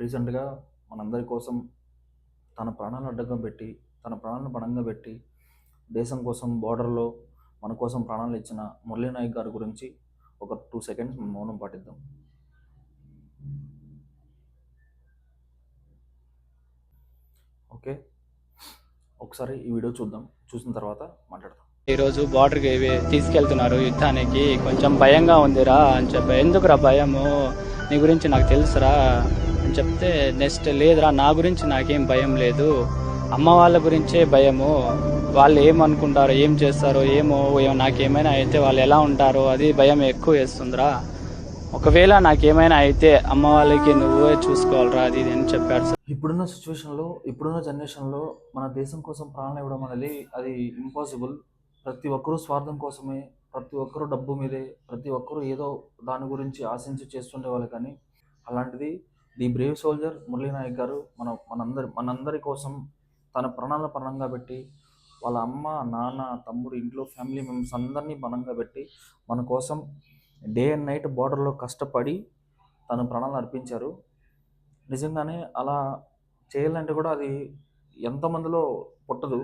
రీసెంట్‌గా మనందరి కోసం తన ప్రాణాలను అడ్డంగా పెట్టి, తన ప్రాణాలను పణంగా పెట్టి, దేశం కోసం బోర్డర్‌లో మన కోసం ప్రాణాలు ఇచ్చిన మురళీ నాయక్ గారి గురించి ఒక 2 సెకండ్స్ మౌనం పాటిద్దాం. ఓకే. ఒకసారి ఈ వీడియో చూద్దాం. చూసిన తర్వాత మాట్లాడదాం. ఈరోజు బార్డర్కి తీసుకెళ్తున్నారు యుద్ధానికి, కొంచెం భయంగా ఉందిరా అని చెప్పి. ఎందుకురా భయము, నీ గురించి నాకు తెలుసురా అని చెప్తే, నెక్స్ట్ లేదురా నా గురించి నాకేం భయం లేదు, అమ్మ వాళ్ళ గురించే భయము, వాళ్ళు ఏమనుకుంటారో ఏం చేస్తారో ఏమో, నాకేమైనా అయితే వాళ్ళు ఎలా ఉంటారో అది భయం ఎక్కువ వేస్తుందిరా, ఒకవేళ నాకేమైనా అయితే అమ్మ వాళ్ళకి నువ్వే చూసుకోవాలరా అది ఇది అని చెప్పాడు సార్. ఇప్పుడున్న సిచ్యువేషన్లో, ఇప్పుడున్న జనరేషన్లో మన దేశం కోసం ప్రాణాలు ఇవ్వడం అనేది అది ఇంపాసిబుల్. ప్రతి ఒక్కరూ స్వార్థం కోసమే, ప్రతి ఒక్కరూ డబ్బు మీదే, ప్రతి ఒక్కరూ ఏదో దాని గురించి ఆశించి చేస్తుండేవాళ్ళు. కానీ అలాంటిది the brave soldier Murali Naik గారు మనందరి కోసం తన ప్రాణాలను పణంగా పెట్టి, వాళ్ళ అమ్మ, నాన్న, తమ్ముడు, ఇంట్లో ఫ్యామిలీ మెంబర్స్ అందరినీ పణంగా పెట్టి మన కోసం డే అండ్ నైట్ బార్డర్లో కష్టపడి తన ప్రాణాలను అర్పించారు. నిజంగానే అలా చేయాలంటే కూడా అది ఎంతమందిలో పుట్టదు.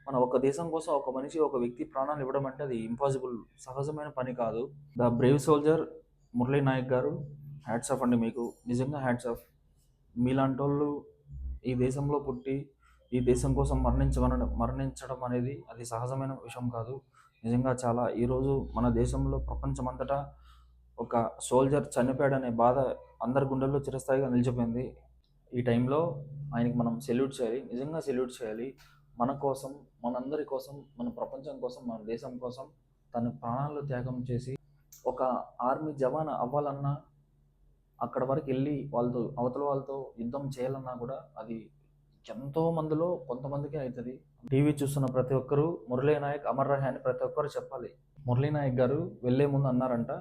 మన ఒక దేశం కోసం ఒక మనిషి, ఒక వ్యక్తి ప్రాణాలు ఇవ్వడం అంటే అది ఇంపాసిబుల్, సహజమైన పని కాదు. The brave soldier Murali Naik గారు, హ్యాట్స్ ఆఫ్ అండి మీకు, నిజంగా హ్యాట్స్ ఆఫ్. మీలాంటి వాళ్ళు ఈ దేశంలో పుట్టి ఈ దేశం కోసం మరణించడం అనేది అది సహజమైన విషయం కాదు. నిజంగా చాలా ఈరోజు మన దేశంలో ప్రపంచమంతటా ఒక సోల్జర్ చనిపోయాడనే బాధ అందరి గుండెల్లో చిరస్థాయిగా నిలిచిపోయింది. ఈ టైంలో ఆయనకి మనం సెల్యూట్ చేయాలి, నిజంగా సెల్యూట్ చేయాలి. మన కోసం, మనందరి కోసం, మన ప్రపంచం కోసం, మన దేశం కోసం తన ప్రాణాలు త్యాగం చేసి ఒక ఆర్మీ జవాన్ అవ్వాలన్నా, అక్కడ వరకు వెళ్ళి అవతల వాళ్ళతో యుద్ధం చేయాలన్నా కూడా అది ఎంతో మందిలో కొంతమందికే అవుతుంది. టీవీ చూస్తున్న ప్రతి ఒక్కరూ మురళీ నాయక్ అమర్ రహే అని ప్రతి ఒక్కరు చెప్పాలి. మురళీ నాయక్ గారు వెళ్ళే ముందు అన్నారంట,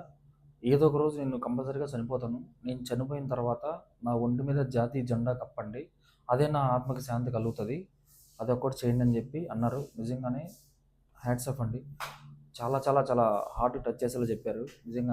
ఏదో ఒక రోజు నేను కంపల్సరీగా చనిపోతాను, నేను చనిపోయిన తర్వాత నా ఒంటి మీద జాతీయ జెండా కప్పండి, అదే నా ఆత్మకి శాంతి కలుగుతుంది, అదొక్కటి చేయండి అని చెప్పి అన్నారు. నిజంగానే హ్యాట్స్ ఆఫ్ అండి. చాలా చాలా చాలా హార్ట్ టచ్ చేసేలా చెప్పారు నిజంగా.